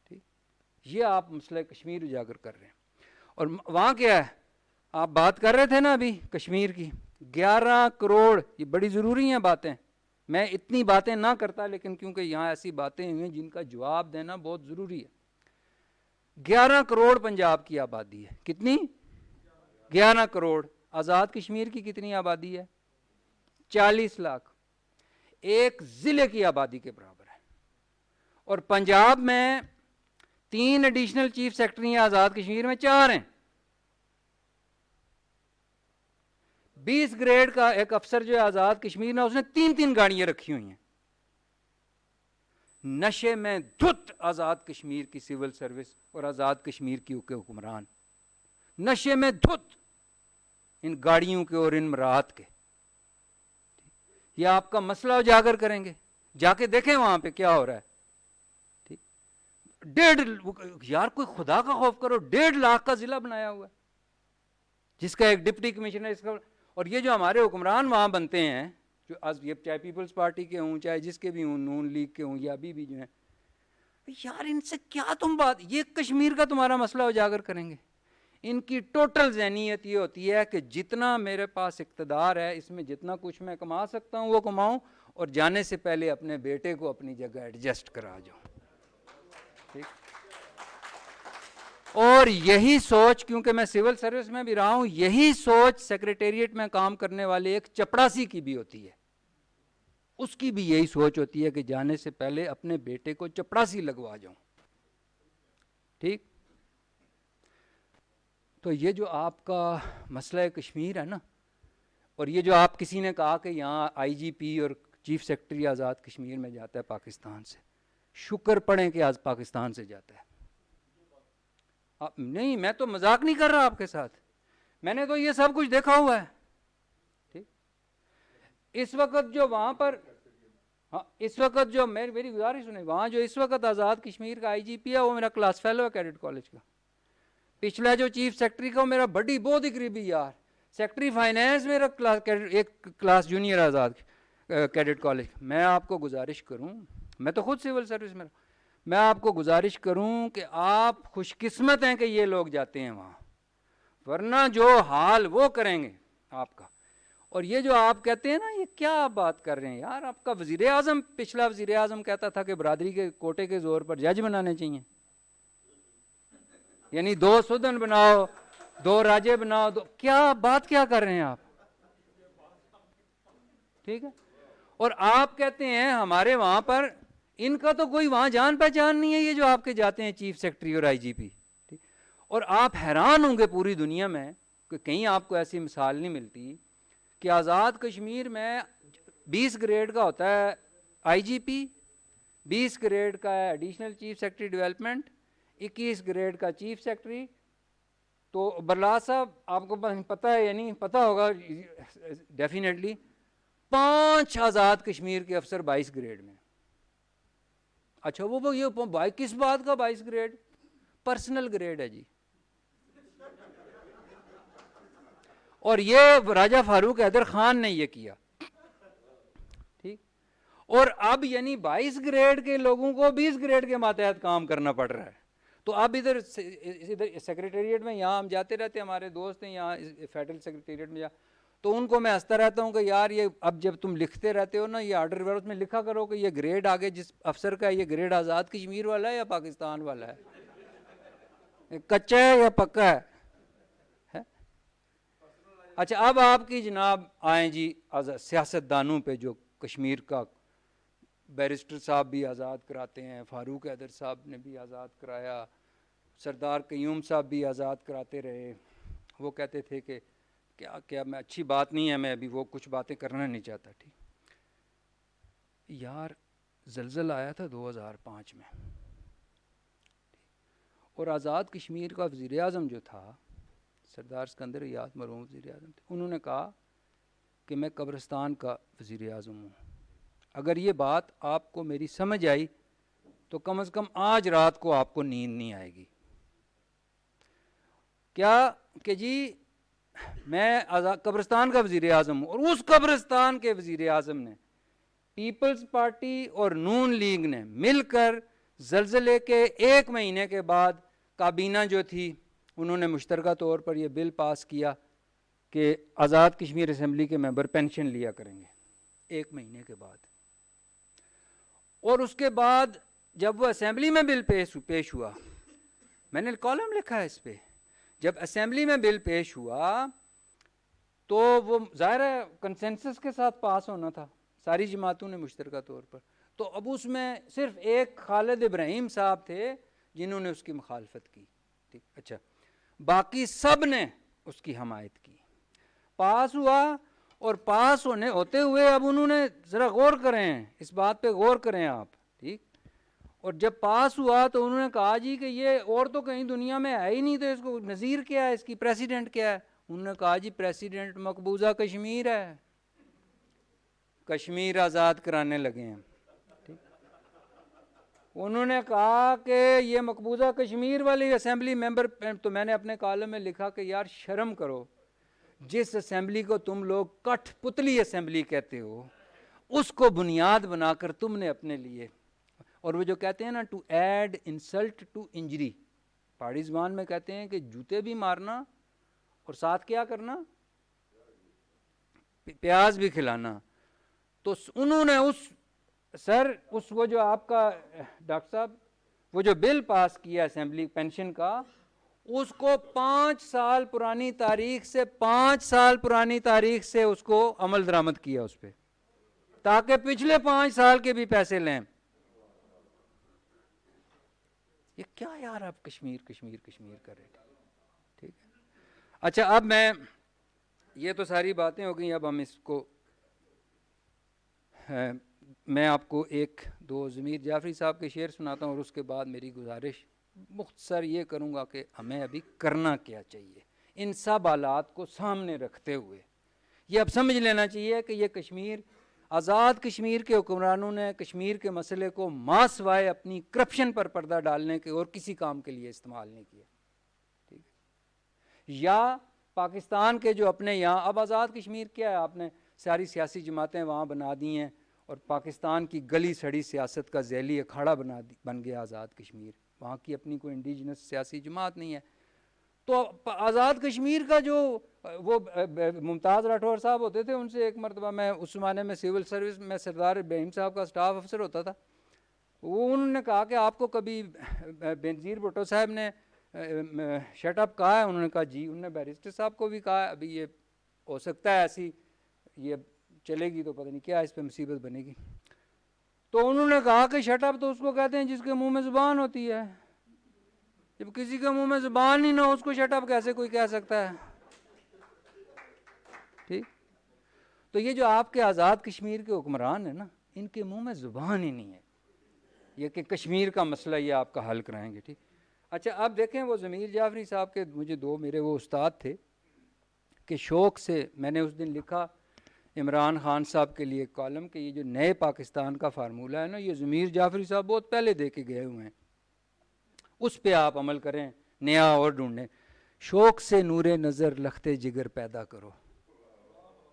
ٹھیک، یہ آپ مسئلہ کشمیر اجاگر کر رہے ہیں. اور وہاں کیا ہے، آپ بات کر رہے تھے نا ابھی کشمیر کی 11 کروڑ، یہ بڑی ضروری ہیں باتیں، میں اتنی باتیں نہ کرتا لیکن کیونکہ یہاں ایسی باتیں ہوئی ہیں جن کا جواب دینا بہت ضروری ہے. 11 کروڑ پنجاب کی آبادی ہے، کتنی؟ 11 کروڑ. آزاد کشمیر کی کتنی آبادی ہے؟ 40 لاکھ، ایک ضلع کی آبادی کے برابر ہے. اور پنجاب میں 3 ایڈیشنل چیف سیکرٹری ہیں، آزاد کشمیر میں 4 ہیں. 20 گریڈ کا ایک افسر جو ہے آزاد کشمیر میں، اس نے 3 گاڑیاں رکھی ہوئی ہیں. نشے میں دھت آزاد کشمیر کی سول سروس اور آزاد کشمیر کی حکمران، نشے میں دھت ان گاڑیوں کے اور ان مراحت کے. یہ آپ کا مسئلہ اجاگر کریں گے، جا کے دیکھیں وہاں پہ کیا ہو رہا ہے. ٹھیک، 1.5 یار کوئی خدا کا خوف کرو، 1.5 لاکھ کا ضلع بنایا ہوا ہے جس کا ایک ڈپٹی کمشنر، اس کا. اور یہ جو ہمارے حکمران وہاں بنتے ہیں، جو یہ چاہے پیپلز پارٹی کے ہوں چاہے جس کے بھی ہوں، نون لیگ کے ہوں یا ابھی بھی جو ہیں، یار ان سے کیا تم بات، یہ کشمیر کا تمہارا مسئلہ اجاگر کریں گے؟ ان کی ٹوٹل ذہنیت یہ ہوتی ہے کہ جتنا میرے پاس اقتدار ہے، اس میں جتنا کچھ میں کما سکتا ہوں وہ کماؤں، اور جانے سے پہلے اپنے بیٹے کو اپنی جگہ ایڈجسٹ کرا جاؤں. ٹھیک، اور یہی سوچ، کیونکہ میں سول سروس میں بھی رہا ہوں، یہی سوچ سیکریٹریٹ میں کام کرنے والے ایک چپڑاسی کی بھی ہوتی ہے. اس کی بھی یہی سوچ ہوتی ہے کہ جانے سے پہلے اپنے بیٹے کو چپڑاسی لگوا جاؤں. ٹھیک، تو یہ جو آپ کا مسئلہ کشمیر ہے نا، اور یہ جو آپ کسی نے کہا کہ یہاں آئی جی پی اور چیف سیکرٹری آزاد کشمیر میں جاتا ہے پاکستان سے، شکر پڑھیں کہ آج پاکستان سے جاتا ہے. نہیں، میں تو مذاق نہیں کر رہا آپ کے ساتھ، میں نے تو یہ سب کچھ دیکھا ہوا ہے. ٹھیک، اس وقت جو وہاں پر، ہاں اس وقت جو میری گزارش سنیں، وہاں جو اس وقت آزاد کشمیر کا آئی جی پی ہے وہ میرا کلاس فیلو ہے کیڈٹ کالج کا. پچھلا جو چیف سیکرٹری کا، میرا بڑی بہت ہی قریبی یار، سیکرٹری فائنینس میرا ایک کلاس جونیئر آزاد کیڈٹ کالج. میں آپ کو گزارش کروں، میں تو خود سول سروس میں، میں آپ کو گزارش کروں کہ آپ خوش قسمت ہیں کہ یہ لوگ جاتے ہیں وہاں، ورنہ جو حال وہ کریں گے آپ کا. اور یہ جو آپ کہتے ہیں نا، یہ کیا آپ بات کر رہے ہیں یار؟ آپ کا وزیر اعظم، پچھلا وزیر اعظم کہتا تھا کہ برادری کے کوٹے کے زور پر جج بنانے چاہیے، یعنی 2 سدن بناؤ، 2 راجے بناؤ، کیا بات کیا کر رہے ہیں آپ؟ ٹھیک ہے، اور آپ کہتے ہیں ہمارے وہاں پر، ان کا تو کوئی وہاں جان پہچان نہیں ہے، یہ جو آپ کے جاتے ہیں چیف سیکرٹری اور آئی جی پی. اور آپ حیران ہوں گے پوری دنیا میں کہ کہیں آپ کو ایسی مثال نہیں ملتی کہ آزاد کشمیر میں 20 گریڈ کا ہوتا ہے آئی جی پی, 20 گریڈ کا ہے additional chief secretary development, 21 grade کا چیف سیکرٹری. تو برلا صاحب آپ کو پتہ ہے یا نہیں پتہ ہوگا ڈیفینیٹلی, 5 آزاد کشمیر کے افسر 22 گریڈ میں. اچھا وہ یہ کس بات کا 22 گریڈ؟ پرسنل گریڈ ہے جی. اور یہ راجہ فاروق حیدر خان نے یہ کیا, ٹھیک. اور اب یعنی 22 گریڈ کے لوگوں کو 20 گریڈ کے ماتحت کام کرنا پڑ رہا ہے. تو اب ادھر سیکریٹریٹ میں یہاں ہم جاتے رہتے ہیں, ہمارے دوست ہیں یہاں فیڈرل سیکریٹریٹ میں تو ان کو میں ہنستا رہتا ہوں کہ یار یہ اب جب تم لکھتے رہتے ہو نا یہ آرڈر وغیرہ اس میں لکھا کرو کہ یہ گریڈ آگے جس افسر کا ہے یہ گریڈ آزاد کشمیر والا ہے یا پاکستان والا ہے, کچا ہے یا پکا ہے. اچھا اب آپ کی جناب آئیں جی سیاست دانوں پہ جو کشمیر کا بیرسٹر صاحب بھی آزاد کراتے ہیں, فاروق حیدر صاحب نے بھی آزاد کرایا, سردار قیوم صاحب بھی آزاد کراتے رہے. وہ کہتے تھے کہ کیا میں اچھی بات نہیں ہے, میں ابھی وہ کچھ باتیں کرنا نہیں چاہتا. ٹھیک یار زلزلہ آیا تھا 2005 میں, اور آزاد کشمیر کا وزیر اعظم جو تھا سردار سکندر ایاز مرحوم وزیر اعظم تھے, انہوں نے کہا کہ میں قبرستان کا وزیر اعظم ہوں. اگر یہ بات آپ کو میری سمجھ آئی تو کم از کم آج رات کو آپ کو نیند نہیں آئے گی. کیا کہ جی میں قبرستان کا وزیر اعظم ہوں, اور اس قبرستان کے وزیر اعظم نے پیپلز پارٹی اور نون لیگ نے مل کر زلزلے کے 1 مہینے کے بعد کابینہ جو تھی انہوں نے مشترکہ طور پر یہ بل پاس کیا کہ آزاد کشمیر اسمبلی کے ممبر پینشن لیا کریں گے 1 مہینے کے بعد. اور اس کے بعد جب وہ اسمبلی میں بل پیش ہوا, میں نے کالم لکھا ہے اس پہ, جب اسمبلی میں بل پیش ہوا تو وہ ظاہر ہے کنسنسس کے ساتھ پاس ہونا تھا, ساری جماعتوں نے مشترکہ طور پر. تو اب اس میں صرف ایک خالد ابراہیم صاحب تھے جنہوں نے اس کی مخالفت کی. ٹھیک, اچھا باقی سب نے اس کی حمایت کی. پاس ہوا, اور پاس ہوتے ہوئے اب انہوں نے ذرا غور کریں اس بات پہ, غور کریں آپ. ٹھیک, اور جب پاس ہوا تو انہوں نے کہا جی کہ یہ اور تو کہیں دنیا میں ہے ہی نہیں, تو اس کو نظیر کیا ہے, اس کی پریسیڈنٹ کیا ہے؟ انہوں نے کہا جی پریسیڈنٹ مقبوضہ کشمیر ہے, کشمیر آزاد کرانے لگے ہیں. انہوں نے کہا کہ یہ مقبوضہ کشمیر والی اسمبلی ممبر, تو میں نے اپنے کالم میں لکھا کہ یار شرم کرو, جس اسمبلی کو تم لوگ کٹھ پتلی اسمبلی کہتے ہو اس کو بنیاد بنا کر تم نے اپنے لیے, اور وہ جو کہتے ہیں نا to add insult to injury, پہاڑی زبان میں کہتے ہیں کہ جوتے بھی مارنا اور ساتھ کیا کرنا, پیاز بھی کھلانا. تو انہوں نے وہ جو آپ کا ڈاکٹر صاحب وہ جو بل پاس کیا اسمبلی پینشن کا, اس کو 5 سال پرانی تاریخ سے اس کو عمل درآمد کیا اس پہ, تاکہ پچھلے 5 سال کے بھی پیسے لیں. یہ کیا یار آپ کشمیر کر رہے تھے. ٹھیک ہے, اچھا اب یہ تو ساری باتیں ہو گئیں, اب ہم اس کو میں آپ کو 1-2 ضمیر جعفری صاحب کے شعر سناتا ہوں, اور اس کے بعد میری گزارش مختصر یہ کروں گا کہ ہمیں ابھی کرنا کیا چاہیے ان سب حالات کو سامنے رکھتے ہوئے. یہ اب سمجھ لینا چاہیے کہ یہ کشمیر, آزاد کشمیر کے حکمرانوں نے کشمیر کے مسئلے کو ماں سوائے اپنی کرپشن پر پردہ ڈالنے کے اور کسی کام کے لیے استعمال نہیں کیا. ٹھیک ہے, یا پاکستان کے جو اپنے یہاں, اب آزاد کشمیر کیا ہے, آپ نے ساری سیاسی جماعتیں وہاں بنا دی ہیں, اور پاکستان کی گلی سڑی سیاست کا ذیلی اکھاڑا بن گیا آزاد کشمیر. وہاں کی اپنی کوئی انڈیجنس سیاسی جماعت نہیں ہے. تو آزاد کشمیر کا جو وہ ممتاز راٹھور صاحب ہوتے تھے, ان سے ایک مرتبہ میں اس زمانے میں سول سروس میں سردار ابراہیم صاحب کا سٹاف افسر ہوتا تھا, انہوں نے کہا کہ آپ کو کبھی بینظیر بھٹو صاحب نے شٹ اپ کہا ہے؟ انہوں نے کہا جی. انہوں نے بیرسٹر صاحب کو بھی کہا, ابھی یہ ہو سکتا ہے ایسی یہ چلے گی تو پتہ نہیں کیا اس پہ مصیبت بنے گی. تو انہوں نے کہا کہ شٹ اپ تو اس کو کہتے ہیں جس کے منہ میں زبان ہوتی ہے, جب کسی کے منہ میں زبان نہیں نہ اس کو شٹ اپ کیسے کوئی کہہ سکتا ہے. ٹھیک, تو یہ جو آپ کے آزاد کشمیر کے حکمران ہیں نا، ان کے منہ میں زبان ہی نہیں ہے یہ کہ کشمیر کا مسئلہ یہ آپ کا حل کرائیں گے. ٹھیک. اچھا اب دیکھیں وہ ضمیر جعفری صاحب کے مجھے دو میرے وہ استاد تھے کہ شوق سے میں نے اس دن لکھا عمران خان صاحب کے لیے کالم کہ یہ جو نئے پاکستان کا فارمولہ ہے نا، یہ ضمیر جعفری صاحب بہت پہلے دے کے گئے ہوئے ہیں، اس پہ آپ عمل کریں، نیا اور ڈھونڈیں. شوق سے نور نظر لختے جگر پیدا کرو.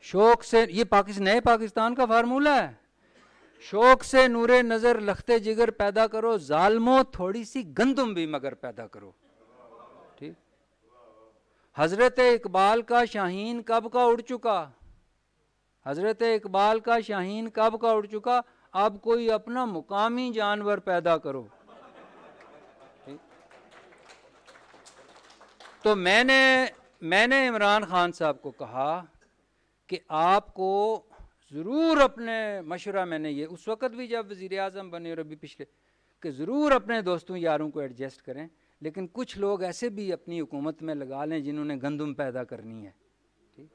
شوق سے، یہ نئے پاکستان کا فارمولہ ہے. شوق سے نور نظر لختے جگر پیدا کرو، ظالموں تھوڑی سی گندم بھی مگر پیدا کرو. ٹھیک. حضرت اقبال کا شاہین کب کا اڑ چکا، حضرت اقبال کا شاہین کب کا اڑ چکا، اب کوئی اپنا مقامی جانور پیدا کرو. تو میں نے عمران خان صاحب کو کہا کہ آپ کو ضرور اپنے مشورہ، میں نے یہ اس وقت بھی جب وزیر اعظم بنے اور ابھی پچھلے، کہ ضرور اپنے دوستوں یاروں کو ایڈجسٹ کریں، لیکن کچھ لوگ ایسے بھی اپنی حکومت میں لگا لیں جنہوں نے گندم پیدا کرنی ہے. ٹھیک.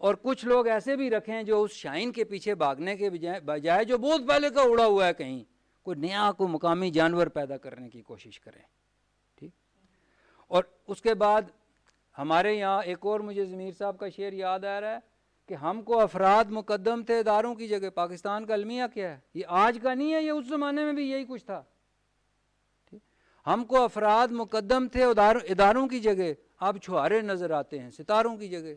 اور کچھ لوگ ایسے بھی رکھیں جو اس شاہین کے پیچھے بھاگنے کے بجائے جو بہت پہلے کا اڑا ہوا ہے کہیں، کوئی نیا کوئی مقامی جانور پیدا کرنے کی کوشش کریں. ٹھیک. اور اس کے بعد ہمارے یہاں ایک اور مجھے ضمیر صاحب کا شعر یاد آ رہا ہے کہ ہم کو افراد مقدم تھے اداروں کی جگہ. پاکستان کا المیہ کیا ہے؟ یہ آج کا نہیں ہے، یہ اس زمانے میں بھی یہی کچھ تھا. ہم کو افراد مقدم تھے اداروں کی جگہ، اب چھوارے نظر آتے ہیں ستاروں کی جگہ.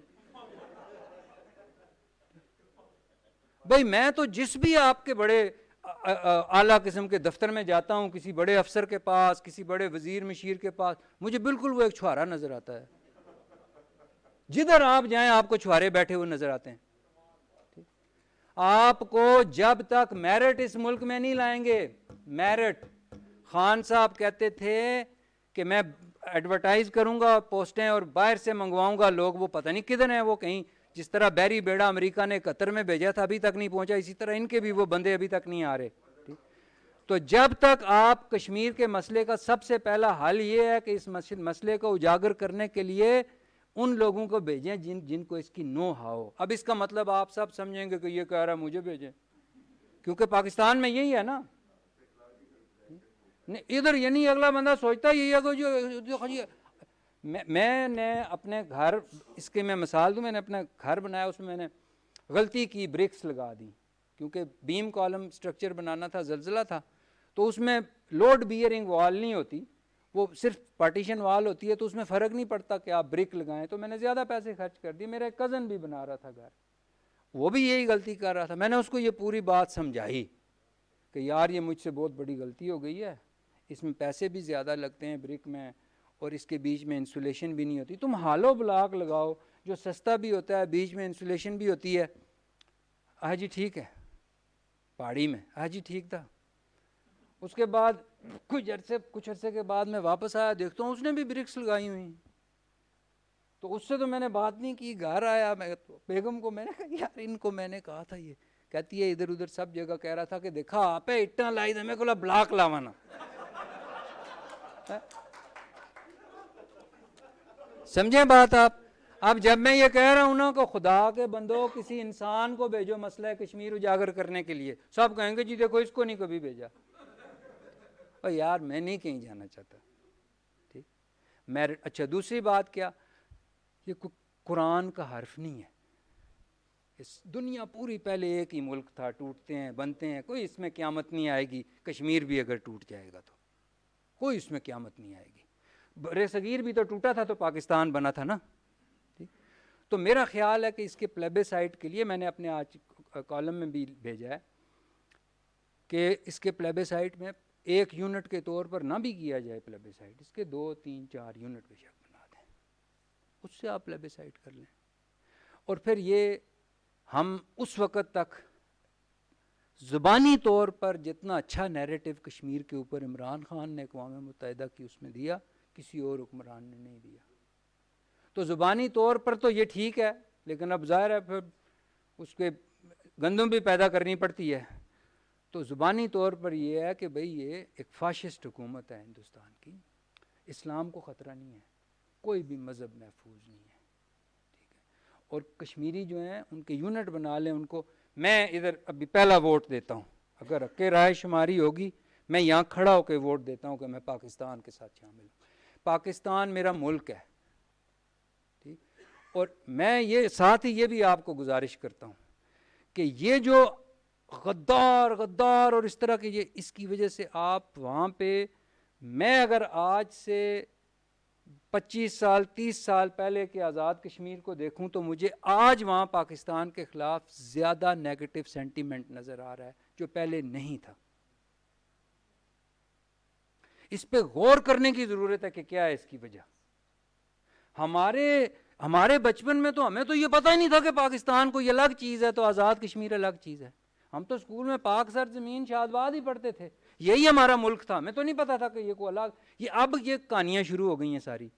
بھئی میں تو جس بھی آپ کے بڑے اعلیٰ قسم کے دفتر میں جاتا ہوں، کسی بڑے افسر کے پاس، کسی بڑے وزیر مشیر کے پاس، مجھے بالکل وہ ایک چھوارا نظر آتا ہے. جدھر آپ جائیں آپ کو چھوارے بیٹھے ہوئے نظر آتے ہیں. آپ کو جب تک میرٹ اس ملک میں نہیں لائیں گے، میرٹ، خان صاحب کہتے تھے کہ میں ایڈورٹائز کروں گا پوسٹیں اور باہر سے منگواؤں گا لوگ، وہ پتہ نہیں کدھر ہیں، وہ کہیں جس طرح بیری بیڑا امریکہ نے قطر میں بھیجا تھا ابھی تک نہیں پہنچا، اسی طرح ان کے بھی وہ بندے ابھی تک نہیں آ رہے. تو جب تک آپ کشمیر کے مسئلے کا سب سے پہلا حل یہ ہے کہ اس مسئلے کو اجاگر کرنے کے لیے ان لوگوں کو بھیجیں جن کو اس کی نو ہاؤ. اب اس کا مطلب آپ سب سمجھیں گے کہ یہ کہہ رہا ہے مجھے بھیجیں، کیونکہ پاکستان میں یہی ہے نا. ادھر یعنی اگلا بندہ سوچتا یہی ہے کہ میں نے اپنے گھر، اس کی میں مثال دوں، میں نے اپنا گھر بنایا، اس میں میں نے غلطی کی برکس لگا دی کیونکہ بیم کالم سٹرکچر بنانا تھا، زلزلہ تھا، تو اس میں لوڈ بیئرنگ وال نہیں ہوتی، وہ صرف پارٹیشن وال ہوتی ہے، تو اس میں فرق نہیں پڑتا کہ آپ برک لگائیں. تو میں نے زیادہ پیسے خرچ کر دیے. میرا ایک کزن بھی بنا رہا تھا گھر، وہ بھی یہی غلطی کر رہا تھا. میں نے اس کو یہ پوری بات سمجھائی کہ یار یہ مجھ سے بہت بڑی غلطی ہو گئی ہے، اس میں پیسے بھی زیادہ لگتے ہیں برک میں، اور اس کے بیچ میں انسولیشن بھی نہیں ہوتی. تم ہالو بلاک لگاؤ جو سستا بھی ہوتا ہے، بیچ میں انسولیشن بھی ہوتی ہے. ہاں جی ٹھیک ہے، پہاڑی میں، ہاں جی ٹھیک تھا. اس کے بعد کچھ عرصے کے بعد میں واپس آیا، دیکھتا ہوں اس نے بھی برکس لگائی ہوئی. تو اس سے تو میں نے بات نہیں کی. گھر آیا میں بیگم کو، میں نے کہا یار ان کو میں نے کہا تھا، یہ کہتی ہے ادھر ادھر سب جگہ کہہ رہا تھا کہ دیکھا آپ اٹاں لائی تھا، میں کو بلاک لاوانا. سمجھیں بات آپ؟ اب جب میں یہ کہہ رہا ہوں نا کہ خدا کے بندو کسی انسان کو بھیجو مسئلہ کشمیر اجاگر کرنے کے لیے، سب کہیں گے جی دیکھو اس کو نہیں کبھی بھیجا. اور یار میں نہیں کہیں جانا چاہتا. ٹھیک. اچھا دوسری بات کیا، یہ قرآن کا حرف نہیں ہے. اس دنیا پوری پہلے ایک ہی ملک تھا، ٹوٹتے ہیں بنتے ہیں، کوئی اس میں قیامت نہیں آئے گی. کشمیر بھی اگر ٹوٹ جائے گا تو کوئی اس میں قیامت نہیں آئے گی. بر صغیر بھی تو ٹوٹا تھا تو پاکستان بنا تھا نا. ٹھیک. تو میرا خیال ہے کہ اس کے پلیبیسائٹ کے لیے میں نے اپنے آج کالم میں بھی بھیجا ہے کہ اس کے پلیبیسائٹ میں ایک یونٹ کے طور پر نہ بھی کیا جائے پلیبیسائٹ، اس کے 2 3 4 یونٹ بے شک بنا دیں، اس سے آپ پلیبیسائٹ کر لیں. اور پھر یہ ہم اس وقت تک زبانی طور پر جتنا اچھا نیریٹو کشمیر کے اوپر عمران خان نے اقوام متحدہ کی اس میں دیا، کسی اور حکمران نے نہیں دیا. تو زبانی طور پر تو یہ ٹھیک ہے، لیکن اب ظاہر ہے پھر اس کے گندم بھی پیدا کرنی پڑتی ہے. تو زبانی طور پر یہ ہے کہ بھئی یہ ایک فاشسٹ حکومت ہے ہندوستان کی، اسلام کو خطرہ نہیں ہے، کوئی بھی مذہب محفوظ نہیں ہے. ٹھیک ہے. اور کشمیری جو ہیں ان کے یونٹ بنا لیں ان کو. میں ادھر ابھی پہلا ووٹ دیتا ہوں, اگر حق رائے شماری ہوگی میں یہاں کھڑا ہو کے ووٹ دیتا ہوں کہ میں پاکستان کے ساتھ شامل ہوں. پاکستان میرا ملک ہے, ٹھیک. اور میں یہ ساتھ ہی یہ بھی آپ کو گزارش کرتا ہوں کہ یہ جو غدار اور اس طرح کے یہ, اس کی وجہ سے آپ وہاں پہ, میں اگر آج سے 25 سال 30 سال پہلے کے آزاد کشمیر کو دیکھوں تو مجھے آج وہاں پاکستان کے خلاف زیادہ نیگیٹو سینٹیمنٹ نظر آ رہا ہے جو پہلے نہیں تھا. اس پہ غور کرنے کی ضرورت ہے کہ کیا ہے اس کی وجہ. ہمارے بچپن میں تو ہمیں تو یہ پتہ ہی نہیں تھا کہ پاکستان کوئی الگ چیز ہے تو آزاد کشمیر الگ چیز ہے. ہم تو اسکول میں پاک سرزمین شادباد ہی پڑھتے تھے, یہی ہمارا ملک تھا. ہمیں تو نہیں پتا تھا کہ یہ کوئی الگ, یہ اب یہ کہانیاں شروع ہو گئی ہیں ساری.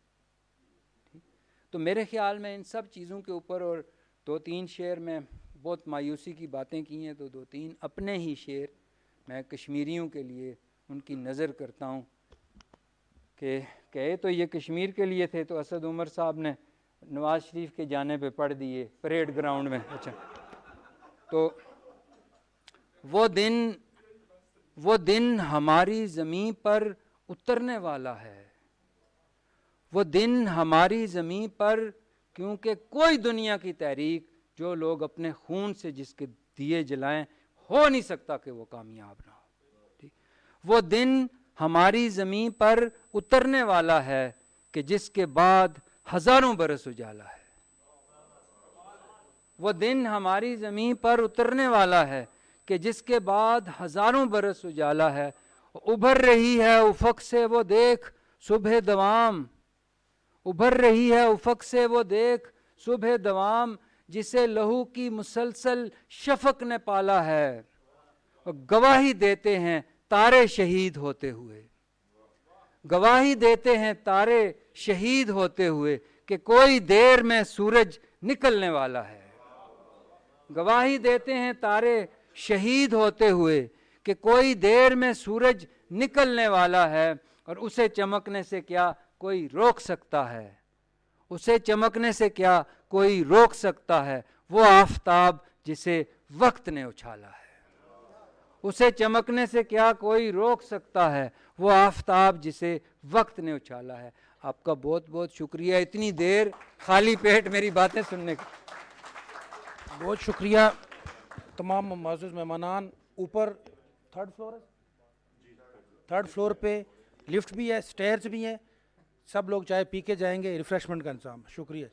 تو میرے خیال میں ان سب چیزوں کے اوپر, اور 2-3 شعر میں بہت مایوسی کی باتیں کی ہیں, تو 2-3 اپنے ہی شعر میں کشمیریوں کے لیے ان کی نظر کرتا ہوں کہ کہے تو یہ کشمیر کے لیے تھے, تو اسد عمر صاحب نے نواز شریف کے جانے پہ پڑھ دیے پریڈ گراؤنڈ میں. اچھا, تو وہ دن ہماری زمین پر اترنے والا ہے, وہ دن ہماری زمین پر, کیونکہ کوئی دنیا کی تحریک جو لوگ اپنے خون سے جس کے دیے جلائیں ہو نہیں سکتا کہ وہ کامیاب نہ ہو. وہ دن ہماری زمین پر اترنے والا ہے کہ جس کے بعد ہزاروں برس اجالا ہے. وہ دن ہماری زمین پر اترنے والا ہے کہ جس کے بعد ہزاروں برس اجالا ہے. ابھر رہی ہے افق سے وہ دیکھ صبح دوام, ابھر رہی ہے افق سے وہ دیکھ صبح دوام, جسے لہو کی مسلسل شفق نے پالا ہے. اور گواہی دیتے ہیں تارے شہید ہوتے ہوئے, گواہی دیتے ہیں تارے شہید ہوتے ہوئے کہ کوئی دیر میں سورج نکلنے والا ہے. گواہی دیتے ہیں تارے شہید ہوتے ہوئے کہ کوئی دیر میں سورج نکلنے والا ہے, اور اسے چمکنے سے کیا کوئی روک سکتا ہے, اسے چمکنے سے کیا کوئی روک سکتا ہے. وہ آفتاب جسے وقت نے اچھالا ہے, اسے چمکنے سے کیا کوئی روک سکتا ہے, وہ آفتاب جسے وقت نے اچھالا ہے. آپ کا بہت بہت شکریہ اتنی دیر خالی پیٹ میری باتیں سننے کا. بہت شکریہ تمام معزز مہمانان. اوپر 3rd فلور پہ لفٹ بھی ہے, سٹیئرز بھی ہیں, سب لوگ چائے پی کے جائیں گے, ریفریشمنٹ کا انتظام. شکریہ.